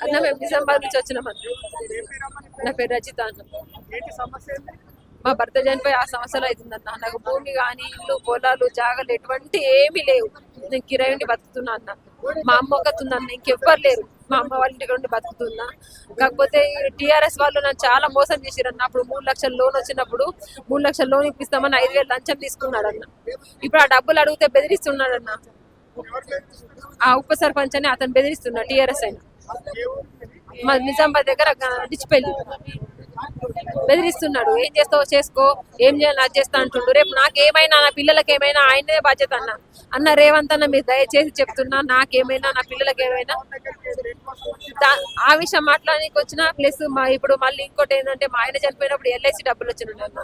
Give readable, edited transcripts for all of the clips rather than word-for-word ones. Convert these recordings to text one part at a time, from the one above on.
అన్న మేము నిజామాబాద్ నుంచి వచ్చినామన్న. నా పేరు రజిత అన్న. మా భర్త చనిపోయి 6 సంవత్సరాలు అవుతుందన్న. నాకు భూమి కానీ ఇల్లు పొలాలు జాగాలు ఎటువంటి ఏమీ లేవు. నేను కిరాయి ఉండి బతుకుతున్నా అన్న. మా అమ్మ ఒకతుందన్న, ఇంకెవ్వరు లేరు. మా అమ్మ వాళ్ళ ఇంటికి ఉండి బతుకుతున్నా. కాకపోతే టీఆర్ఎస్ వాళ్ళు నన్ను చాలా మోసం చేసిరన్న. అప్పుడు 3 లక్షల లోన్ వచ్చినప్పుడు 3 లక్షల లోన్ ఇప్పిస్తామని 5,000 లంచం తీసుకున్నాడన్న. ఇప్పుడు ఆ డబ్బులు అడిగితే బెదిరిస్తున్నాడన్న. ఆ ఉప సర్పంచ్ అని అతను బెదిరిస్తున్నాడు టీఆర్ఎస్ అయినా. మా నిజామాబాద్ దగ్గర డిచ్చిపల్లి బెదిరిస్తున్నాడు. ఏం చేస్తావో చేసుకో, ఏం చేయాలి అది చేస్తా అంటుండు. రేపు నాకేమైనా నా పిల్లలకి ఏమైనా ఆయనే బాధ్యత అన్న. అన్న రేవంత్ అన్న మీరు దయచేసి చెప్తున్నా, నాకేమైనా నా పిల్లలకి ఏమైనా ఆ విషయం మాట్లాడడానికి వచ్చిన ప్లస్ మా ఇప్పుడు మళ్ళీ ఇంకోటి ఏంటంటే మా ఆయన చనిపోయినప్పుడు ఎల్ఐసి డబ్బులు వచ్చినాయి అన్న.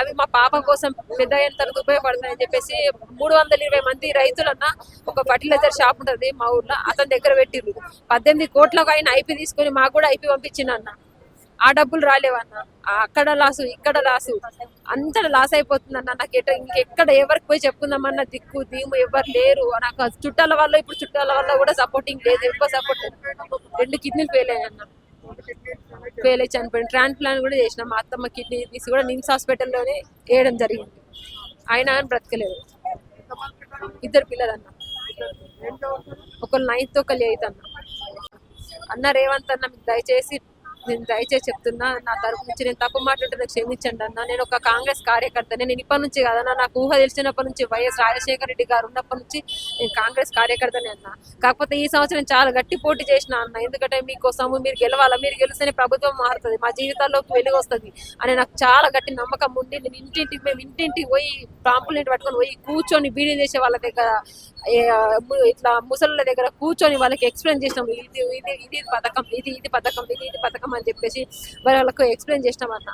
అవి మా పాప కోసం పెద్ద అయిన తర్వాత ఉపయోగపడతాయని చెప్పేసి 320 మంది రైతులన్న ఒక ఫర్టిలైజర్ షాప్ ఉంటుంది మా ఊర్లో, అతని దగ్గర పెట్టిర్రు. 18 కోట్లకు ఆయన ఐపీ తీసుకొని మాకు కూడా ఐపీ పంపించిందన్న. ఆ డబ్బులు రాలేవన్న. అక్కడ లాసు ఇక్కడ లాసు, అంతటా లాస్ అయిపోతుందన్న. నాకు ఇంకెక్కడ ఎవరికి పోయి చెప్పుకుందామన్న దిక్కు దీము ఎవరు లేరు. నాకు చుట్టాల వల్ల ఇప్పుడు చుట్టాల వల్ల కూడా సపోర్టింగ్ లేదు. ఎక్కువ సపోర్ట్ 2 కిడ్నీలు ఫెయిల్ అయ్యాయన్న. ఫెయిల్ అయ్యి చనిపోయింది. ట్రాన్స్ప్లాంట్ కూడా చేసిన. మా అత్తమ్మ కిడ్నీ తీసి కూడా నిమ్స్ హాస్పిటల్లోనే వేయడం జరిగింది. ఆయన బ్రతకలేదు. 2 పిల్లలన్న. ఒకళ్ళు 9th ఒకళ్ళు 8th అన్న. అన్న రేవంత్ అన్న మీకు దయచేసి చెప్తున్నా, నా తరపు నుంచి నేను తప్పు మాట్లాడితే క్షమించండి అన్న. నేను ఒక కాంగ్రెస్ కార్యకర్తనే. నేను ఇప్పటి నుంచి కదన్నా, నాకు ఊహ తెలిసినప్పటి నుంచి వైఎస్ రాజశేఖర రెడ్డి గారు ఉన్నప్పటి నుంచి నేను కాంగ్రెస్ కార్యకర్తనే అన్న. కాకపోతే ఈ సంవత్సరం చాలా గట్టి పోటీ చేసిన అన్న. ఎందుకంటే మీకోసము మీరు గెలవాలా, మీరు గెలిస్తేనే ప్రభుత్వం మారుతుంది, మా జీవితాల్లోకి వెలుగు వస్తుంది అని నాకు చాలా గట్టి నమ్మకం ఉండి మేము ఇంటింటికి పోయి పాంపులెట్ పట్టుకొని పోయి కూర్చొని బీడీ చేసే వాళ్ళ దగ్గర, ఇట్లా ముసళ్ళ దగ్గర కూర్చొని వాళ్ళకి ఎక్స్ప్లెయిన్ చేసినాము. ఇది పథకం, ఇది పథకం అని చెప్పేసి వాళ్ళకు ఎక్స్ప్లెయిన్ చేసినామన్న.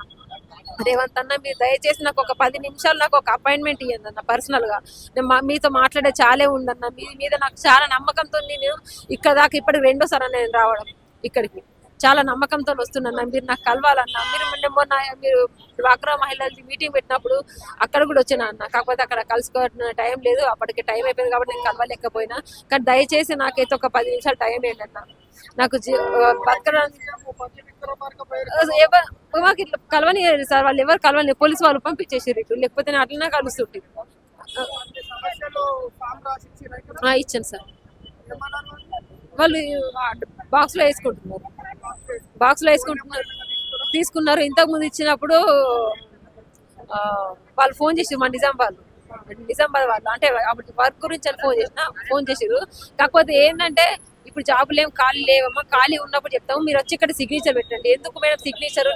రేవంత్ అన్న మీరు దయచేసి నాకు ఒక 10 నిమిషాలు నాకు ఒక అపాయింట్మెంట్ ఇవ్వండి అన్న. పర్సనల్ గా మీతో మాట్లాడే చాలే ఉందన్న. మీ మీద నాకు చాలా నమ్మకంతో నేను ఇక్కడ దాకా ఇప్పటికి 2వ సారి నేను రావడం ఇక్కడికి. చాలా నమ్మకంతో వస్తున్నా. మీరు నాకు కలవాలన్నా. మీరు డ్వాక్రా మహిళలది మీటింగ్ పెట్టినప్పుడు అక్కడ కూడా వచ్చినా అన్న. కాకపోతే అక్కడ కలుసుకోవడం టైం లేదు, అప్పటికి టైం అయిపోయింది కాబట్టి నేను కలవలేకపోయినా. కానీ దయచేసి నాకైతే ఒక 10 నిమిషాలు టైం ఏంటన్నా. నాకు బతకడానికి మాకు ఇట్లా కలవని సార్, వాళ్ళు ఎవరు కలవని, పోలీసు వాళ్ళు పంపించేసారు ఇటు. లేకపోతే నేను అట్లనే కలుస్తుంటే ఇచ్చాను సార్. వాళ్ళు బాక్స్ లో వేసుకుంటున్నారు తీసుకున్నారు. ఇంతకుముందు ఇచ్చినప్పుడు వాళ్ళు ఫోన్ చేసి మా నిజామాబాద్ వాళ్ళు అంటే వర్క్ గురించి అని ఫోన్ చేసిరు. కాకపోతే ఏంటంటే ఇప్పుడు జాబులు ఏం ఖాళీ లేవమ్మా, ఖాళీ ఉన్నప్పుడు చెప్తాము, మీరు వచ్చి ఇక్కడ సిగ్నేచర్ పెట్టండి. ఎందుకు మేడం సిగ్నేచర్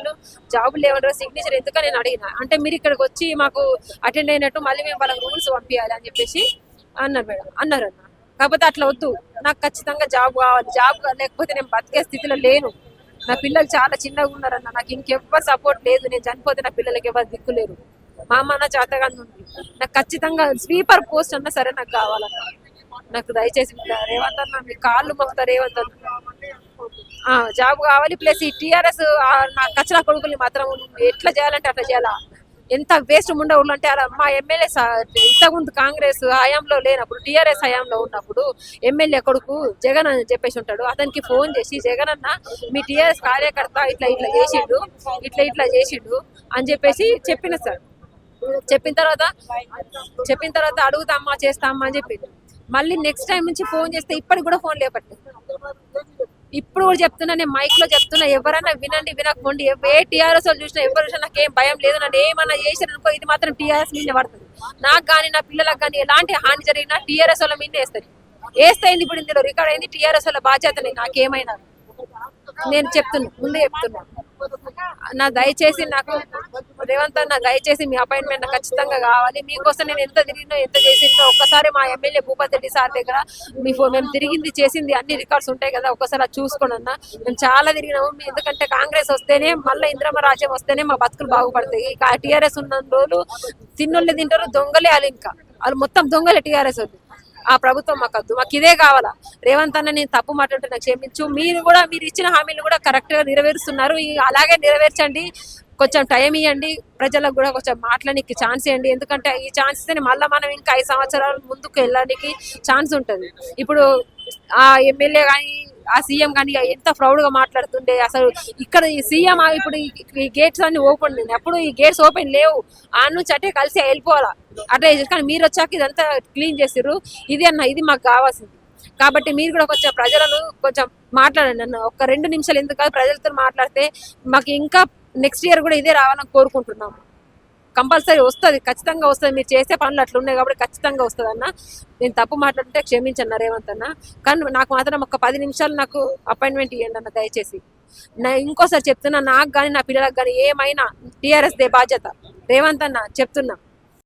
జాబులు లేవంటారు, సిగ్నేచర్ ఎందుకని నేను అడిగిన. అంటే మీరు ఇక్కడికి వచ్చి మాకు అటెండ్ అయినట్టు మళ్ళీ మేము వాళ్ళకి రూల్స్ పంపించాలి అని చెప్పేసి అన్నారు అన్న. కాకపోతే అట్లా వద్దు, నాకు ఖచ్చితంగా జాబ్ కావాలి. జాబ్ లేకపోతే నేను బతికే స్థితిలో లేను. నా పిల్లలు చాలా చిన్నగా ఉన్నారన్న. నాకు ఇంకెవ్వరు సపోర్ట్ లేదు. నేను చనిపోతే నా పిల్లలకి ఎవరు దిక్కులేరు. మా అమ్మ నా చేతగా ఉంది. నాకు ఖచ్చితంగా స్వీపర్ పోస్ట్ అన్నా సరే నాకు కావాలన్న. నాకు దయచేసి రేవంత్ అన్న మీ కాళ్ళు మొక్కుతా. రేవంత్ అన్న జాబ్ కావాలి. ప్లస్ ఈ టీఆర్ఎస్ నా కచ్చరా కొడుకుల్ని మాత్రం ఎట్లా చేయాలంటే అట్లా చేయాలా. ఎంత వేస్ట్ ఉండవులు అంటే అలా మా ఎమ్మెల్యే ఇంతకుముందు కాంగ్రెస్ హయాంలో లేనప్పుడు టీఆర్ఎస్ హయాంలో ఉన్నప్పుడు ఎమ్మెల్యే కొడుకు జగన్ అని చెప్పేసి ఉంటాడు. అతనికి ఫోన్ చేసి జగన్ అన్న మీ టీఆర్ఎస్ కార్యకర్త ఇట్లా చేసిండు అని చెప్పేసి చెప్పిన సార్. చెప్పిన తర్వాత అడుగుతామ్మా చేస్తామ్మా అని చెప్పిండు. మళ్ళీ నెక్స్ట్ టైం నుంచి ఫోన్ చేస్తే ఇప్పటికి కూడా ఫోన్ లేపట్టు. ఇప్పుడు కూడా చెప్తున్నా, నేను మైక్ లో చెప్తున్నా, ఎవరైనా వినండి వినకపోండి. ఏ టీఆర్ఎస్ వాళ్ళు చూసినా ఎవరు చూసినా నాకేం భయం లేదు. నన్ను ఏమన్నా చేశారనుకో ఇది మాత్రం టీఆర్ఎస్ మీద పడుతుంది. నాకు కానీ నా పిల్లలకు కానీ ఎలాంటి హాని జరిగినా టీఆర్ఎస్ వాళ్ళ మీద వేస్తాయింది. ఇప్పుడు ఇందులో రికార్డ్ అయింది. టీఆర్ఎస్ వాళ్ళ బాధ్యత నాకేమైనా నేను ముందే చెప్తున్నా. నా దయచేసి నాకు రేవంత్ అన్న దయచేసి మీ అపాయింట్మెంట్ నాకు ఖచ్చితంగా కావాలి. మీకోసం నేను ఎంత తిరిగినో ఎంత చేసిందో ఒక్కసారి మా ఎమ్మెల్యే భూపతి రెడ్డి సార్ దగ్గర మేము తిరిగింది చేసింది అన్ని రికార్డ్స్ ఉంటాయి కదా, ఒక్కసారి అది చూసుకోండి అన్న. మేము చాలా తిరిగినాము. ఎందుకంటే కాంగ్రెస్ వస్తేనే మళ్ళీ ఇంద్రమ్మ రాజ్యం వస్తేనే మా బతుకులు బాగుపడతాయి. టీఆర్ఎస్ ఉన్న రోజులు తిన్నోళ్ళే తింటారు, దొంగలే వాళ్ళు మొత్తం దొంగలే టీఆర్ఎస్ వాళ్ళు. ఆ ప్రభుత్వం మాకు ఇదే కావాలా. రేవంత్ అన్న నేను తప్పు మాట్లాడుతూ నాకు క్షమించు. మీరు ఇచ్చిన హామీలు కూడా కరెక్ట్ గా నెరవేరుస్తున్నారు. అలాగే నెరవేర్చండి. కొంచెం టైం ఇవ్వండి. ప్రజలకు కూడా కొంచెం మాట్లాడడానికి ఛాన్స్ ఇవ్వండి. ఎందుకంటే ఈ ఛాన్స్ ఇస్తేనే మళ్ళీ మనం ఇంకా 5 సంవత్సరాలు ముందుకు వెళ్ళడానికి ఛాన్స్ ఉంటుంది. ఇప్పుడు ఆ ఎమ్మెల్యే కానీ ఆ సీఎం కానీ ఎంత ప్రౌడ్ గా మాట్లాడుతుండే అసలు ఇక్కడ ఈ సీఎం ఇప్పుడు ఈ గేట్స్ అన్ని ఓపెన్ అప్పుడు ఈ గేట్స్ ఓపెన్ లేవు ఆ నుంచి అటే కలిసి వెళ్ళిపోవాలా అటే కానీ మీరు వచ్చాక ఇదంతా క్లీన్ చేసిర్రు ఇది అన్న ఇది మాకు కావాల్సింది కాబట్టి మీరు కూడా కొంచెం ప్రజలను కొంచెం మాట్లాడండి అన్న ఒక 2 నిమిషాలు ఎందుకు కాదు ప్రజలతో మాట్లాడితే మాకు ఇంకా నెక్స్ట్ ఇయర్ కూడా ఇదే రావాలని కోరుకుంటున్నాము కంపల్సరీ వస్తుంది ఖచ్చితంగా వస్తుంది మీరు చేసే పనులు అట్లా ఉన్నాయి కాబట్టి ఖచ్చితంగా వస్తుంది అన్న నేను తప్పు మాట్లాడితే క్షమించన్న రేవంత్ అన్న కానీ నాకు మాత్రం ఒక 10 నిమిషాలు నాకు అపాయింట్మెంట్ ఇవ్వండి అన్న దయచేసి ఇంకోసారి చెప్తున్నా నాకు కానీ నా పిల్లలకు కానీ ఏమైనా టీఆర్ఎస్ దే బాధ్యత రేవంత్ అన్న చెప్తున్నా